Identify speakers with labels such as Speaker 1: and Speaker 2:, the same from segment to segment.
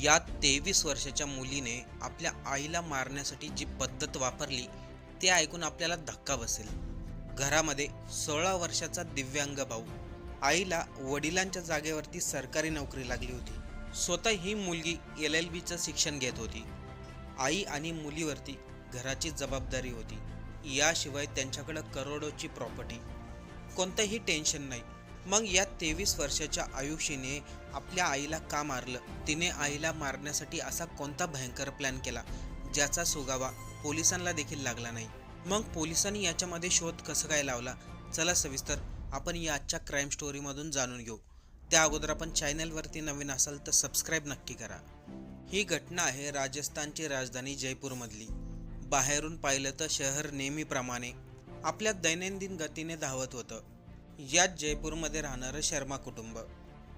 Speaker 1: या 23 वर्षाच्या मुलीने आपल्या आईला मारण्यासाठी जी पद्धत वापरली ते ऐकून आपल्याला धक्का बसेल. घरामध्ये 16 वर्षाचा दिव्यांग भाऊ. आईला वडिलांच्या जागेवरती सरकारी नोकरी लागली होती. स्वतः ही मुलगी LLBचं शिक्षण घेत होती. आई आणि मुलीवरती घराची जबाबदारी होती. याशिवाय त्यांच्याकडे करोडोची प्रॉपर्टी. कोणतंही टेन्शन नाही. मग या 23 वर्षाच्या आयुषीने आपल्या आईला का मारलं? तिने आईला मारण्यासाठी असा कोणता भयंकर प्लॅन केला ज्याचा सुगावा पोलिसांना देखील लागला नाही? मग पोलिसांनी याच्यामध्ये शोध कसं काय लावला? चला सविस्तर आपण या आजच्या क्राईम स्टोरीमधून जाणून घेऊ. त्या अगोदर आपण चॅनलवरती नवीन असाल तर सबस्क्राईब नक्की करा. ही घटना आहे राजस्थानची राजधानी जयपूरमधली. बाहेरून पाहिलं तर शहर नेहमीप्रमाणे आपल्या दैनंदिन गतीने धावत होतं. याच जयपूरमध्ये राहणारं शर्मा कुटुंब.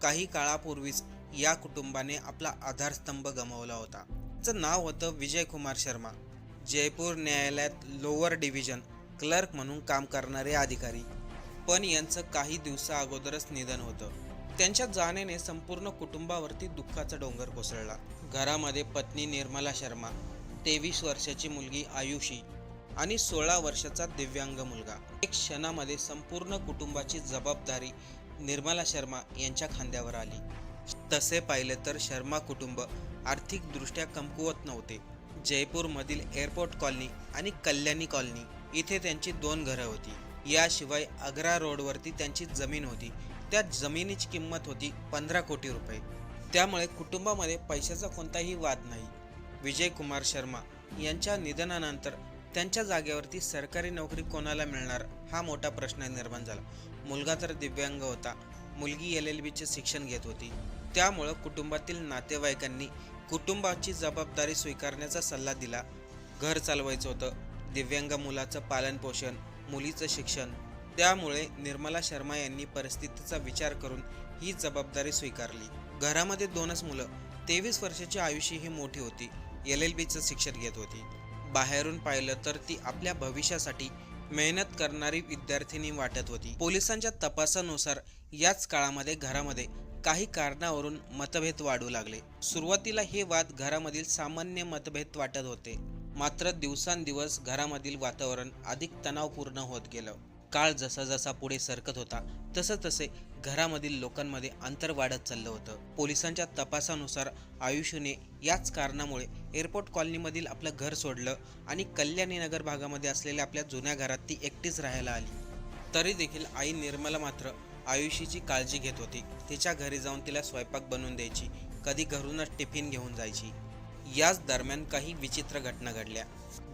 Speaker 1: काही काळापूर्वीच या कुटुंबाने आपला आधारस्तंभ गमावला होता. त्याचं नाव होतं विजय कुमार शर्मा. जयपूर न्यायालयात लोअर डिव्हिजन क्लर्क म्हणून काम करणारे अधिकारी. पण यांचं काही दिवसा अगोदरच निधन होतं. त्यांच्या जाण्याने संपूर्ण कुटुंबावरती दुःखाचा डोंगर कोसळला. घरामध्ये पत्नी निर्मला शर्मा, 23 वर्षाची मुलगी आयुषी आणि 16 वर्षाचा दिव्यांग मुलगा. एक क्षणामध्ये संपूर्ण कुटुंबाची जबाबदारी निर्मला शर्मा यांच्या खांद्यावर आली. तसे पाहिले तर शर्मा कुटुंब आर्थिकदृष्ट्या कमकुवत नव्हते. जयपूरमधील एअरपोर्ट कॉलनी आणि कल्याणी कॉलनी इथे त्यांची 2 घरं होती. याशिवाय आग्रा रोडवरती त्यांची जमीन होती. त्या जमिनीची किंमत होती 15 कोटी रुपये. त्यामुळे कुटुंबामध्ये पैशाचा कोणताही वाद नाही. विजय कुमार शर्मा यांच्या निधनानंतर त्यांच्या जागेवरती सरकारी नोकरी कोणाला मिळणार हा मोठा प्रश्न निर्माण झाला. मुलगा तर दिव्यांग होता, मुलगी LLBचे शिक्षण घेत होती. त्यामुळं कुटुंबातील नातेवाईकांनी कुटुंबाची जबाबदारी स्वीकारण्याचा सल्ला दिला. घर चालवायचं होतं, दिव्यांग मुलाचं पालनपोषण, मुलीचं शिक्षण. त्यामुळे निर्मला शर्मा यांनी परिस्थितीचा विचार करून ही जबाबदारी स्वीकारली. घरामध्ये 2च मुलं. 23 वर्षाची आयुषी ही मोठी होती, LLBचं शिक्षण घेत होती. बाहेरून पाहिलं तर ती आपल्या भविष्यासाठी मेहनत करणारी विद्यार्थिनी वाटत होती. पोलिसांच्या तपासानुसार याच काळामध्ये घरामध्ये काही कारणावरून मतभेद वाढू लागले. सुरुवातीला हे वाद घरामधील सामान्य मतभेद वाटत होते. मात्र दिवसांदिवस घरामधील वातावरण अधिक तणावपूर्ण होत गेलं. काळ जसा जसा पुढे सरकत होता तसं तसे घरामधील लोकांमध्ये अंतर वाढत चाललं होतं. पोलिसांच्या तपासानुसार आयुषीने याच कारणामुळे एअरपोर्ट कॉलनीमधील आपलं घर सोडलं आणि कल्याणी नगर भागामध्ये असलेल्या आपल्या जुन्या घरात ती एकटीच राहायला आली. तरी देखील आई निर्मला मात्र आयुषीची काळजी घेत होती. तिच्या घरी जाऊन तिला स्वयंपाक बनवून द्यायची, कधी घरूनच टिफिन घेऊन जायची. याच दरम्यान काही विचित्र घटना घडल्या.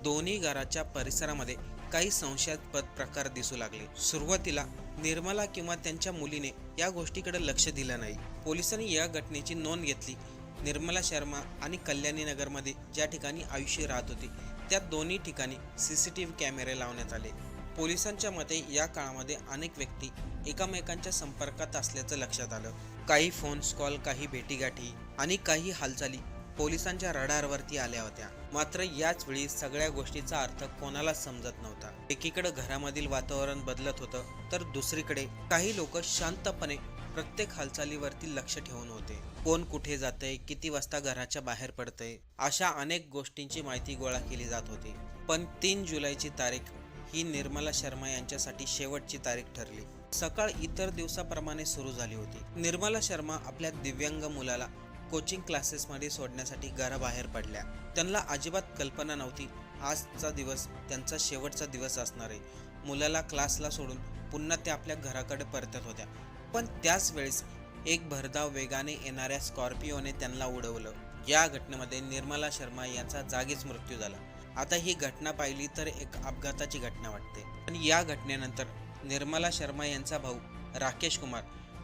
Speaker 1: दोन्ही घराच्या परिसरामध्ये काही संशयास्पद प्रकार दिसू लागले. सुरुवातीला निर्मला किंवा त्यांच्या मुलीने या गोष्टीकडे लक्ष दिलं नाही. पोलिसांनी या घटनेची नोंद घेतली. निर्मला शर्मा आणि कल्याणी नगरमध्ये ज्या ठिकाणी आयुषी राहत होती त्या दोन्ही ठिकाणी CCTV कॅमेरे लावण्यात आले. पोलिसांच्या मते या काळामध्ये अनेक व्यक्ती एकमेकांच्या संपर्कात असल्याचं लक्षात आलं. काही फोन्स कॉल, काही भेटीगाठी आणि काही हालचाली पोलिसांच्या रडारवरती आल्या होत्या. मात्र याच वेळी सगळ्या गोष्टीचा अर्थ कोणालाच समजत नव्हता. एकीकडे घरामधील वातावरण बदलत होतं तर दुसरीकडे काही लोक शांतपणे प्रत्येक हालचालीवरती लक्ष ठेवून होते. कोण कुठे जातंय, किती वाजता घराच्या बाहेर पडतंय, अशा अनेक गोष्टींची माहिती गोळा केली जात होती. पण 3 जुलैची तारीख ही निर्मला शर्मा यांच्यासाठी शेवटची तारीख ठरली. सकाळ इतर दिवसाप्रमाणे सुरू झाली होती. निर्मला शर्मा आपल्या दिव्यांग मुलाला कोचिंग क्लासेसमध्ये सोडण्यासाठी घराबाहेर पडल्या. त्यांना अजिबात कल्पना नव्हती आजचा दिवस त्यांचा शेवटचा दिवस असणार आहे. मुलाला क्लासला सोडून पुन्हा त्या आपल्या घराकडे परतत होत्या. पण त्याच वेळेस एक भरधाव वेगाने येणाऱ्या स्कॉर्पिओने त्यांना उडवलं. या घटनेमध्ये निर्मला शर्मा यांचा जागीच मृत्यू झाला. आता ही घटना पाहिली तर एक अपघाताची घटना वाटते. पण या घटनेनंतर निर्मला शर्मा यांचा भाऊ राकेश कुमार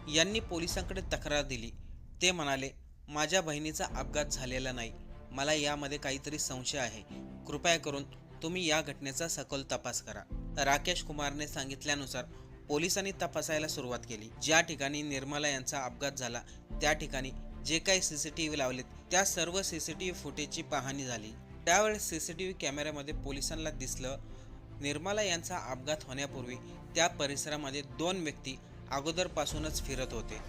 Speaker 1: यांनी पोलिसांकडे तक्रार दिली. ते म्हणाले, माझ्या बहिणीचा अपघात झालेला नाही, मला यामध्ये काहीतरी संशय आहे, कृपया करून तुम्ही या घटनेचा सखोल तपास करा. राकेश कुमारने सांगितल्यानुसार पोलिसांनी तपासायला सुरुवात केली. ज्या ठिकाणी निर्मला यांचा अपघात झाला त्या ठिकाणी जे काही CCTV लावलेत त्या सर्व CCTV फुटेजची पाहणी झाली. त्यावेळेस CCTV कॅमेऱ्यामध्ये पोलिसांना दिसलं निर्मला यांचा अपघात होण्यापूर्वी त्या परिसरामध्ये 2 व्यक्ती अगोदरपासूनच फिरत होते.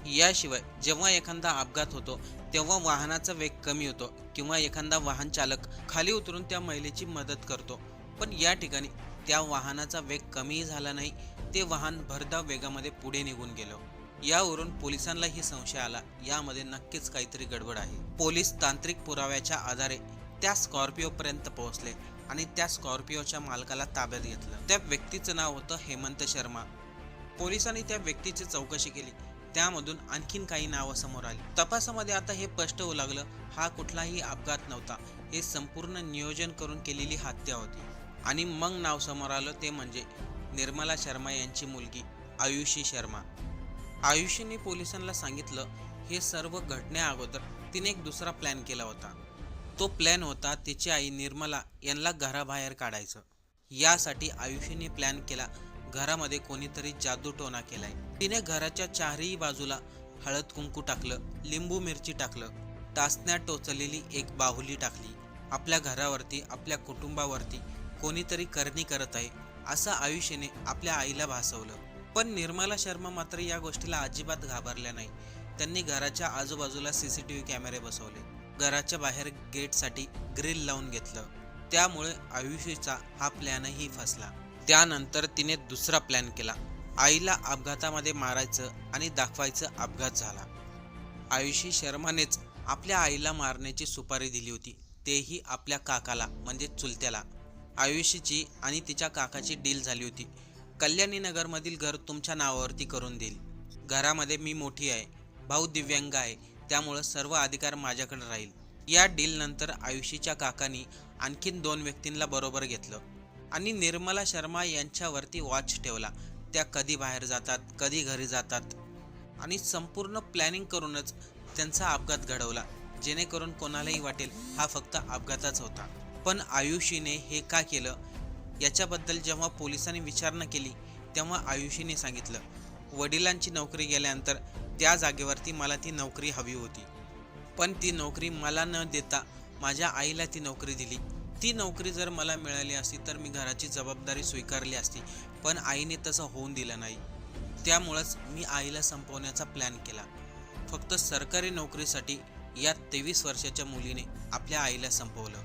Speaker 1: याशिवाय जेव्हा एखादा अपघात होतो तेव्हा वाहनाचा वेग कमी होतो किंवा एखादा वाहन चालक खाली उतरून त्या महिलेची मदत करतो, पण या ठिकाणी त्या वाहनाचा वेग कमीही झाला नाही, ते वाहन भरधाव वेगामध्ये पुढे निघून गेलं. यावरून पोलिसांनाही संशय आला, यामध्ये नक्कीच काहीतरी गडबड आहे. पोलीस तांत्रिक पुराव्याच्या आधारे त्या स्कॉर्पिओ पर्यंत पोहोचले आणि त्या स्कॉर्पिओच्या मालकाला ताब्यात घेतलं. त्या व्यक्तीचं नाव होतं हेमंत शर्मा. पोलिसांनी त्या व्यक्तीची चौकशी केली, त्यामधून आणखीन काही नावं समोर आली. तपासामध्ये आता हे स्पष्ट होऊ लागलं, हा कुठलाही अपघात नव्हता, हे संपूर्ण नियोजन करून केलेली हत्या होती. आणि मग नाव समोर आलं ते म्हणजे निर्मला शर्मा यांची मुलगी आयुषी शर्मा. आयुषीने पोलिसांना सांगितलं, हे सर्व घडण्या अगोदर तिने एक दुसरा प्लॅन केला होता. तो प्लॅन होता तिची आई निर्मला यांना घराबाहेर काढायचं. यासाठी आयुषीने प्लॅन केला, घरामध्ये कोणीतरी जादूटोणा केलाय. तिने घराच्या चारही बाजूला हळद कुंकू टाकलं, लिंबू मिरची टाकलं, टाचण्यात टोचलेली एक बाहुली टाकली. आपल्या घरावरती, आपल्या कुटुंबावरती कोणीतरी करणी करत आहे असं आयुषीने आपल्या आईला भासवलं. पण निर्मला शर्मा मात्र या गोष्टीला अजिबात घाबरल्या नाही. त्यांनी घराच्या आजूबाजूला CCTV कॅमेरे बसवले, घराच्या बाहेर गेटसाठी ग्रिल लावून घेतलं. त्यामुळे आयुषीचा हा प्लॅनही फसला. त्यानंतर तिने दुसरा प्लॅन केला, आईला अपघातामध्ये मारायचं आणि दाखवायचं अपघात झाला. आयुषी शर्मानेच आपल्या आईला मारण्याची सुपारी दिली होती, तेही आपल्या काकाला म्हणजे चुलत्याला. आयुषीची आणि तिच्या काकाची डील झाली होती, कल्याणी नगरमधील घर तुमच्या नावावरती करून देईल. घरामध्ये मी मोठी आहे, भाऊ दिव्यांग आहे, त्यामुळं सर्व अधिकार माझ्याकडे राहील. या डील नंतर आयुषीच्या काकांनी आणखीन 2 व्यक्तींना बरोबर घेतलं आणि निर्मला शर्मा यांच्यावरती वॉच ठेवला. त्या कधी बाहेर जातात, कधी घरी जातात आणि संपूर्ण प्लॅनिंग करूनच त्यांचा अपघात घडवला, जेणेकरून कोणालाही वाटेल हा फक्त अपघातच होता. पण आयुषीने हे का केलं याच्याबद्दल जेव्हा पोलिसांनी विचारणा केली, तेव्हा आयुषीने सांगितलं, वडिलांची नोकरी गेल्यानंतर त्या जागेवरती मला ती नोकरी हवी होती, पण ती नोकरी मला न देता माझ्या आईला ती नोकरी दिली. ती नोकरी जर मला मिळाली असती तर मी घराची जबाबदारी स्वीकारली असती, पण आईने तसं होऊन दिलं नाही. त्यामुळंच मी आईला संपवण्याचा प्लॅन केला. फक्त सरकारी नोकरीसाठी या 23 वर्षाच्या मुलीने आपल्या आईला संपवलं.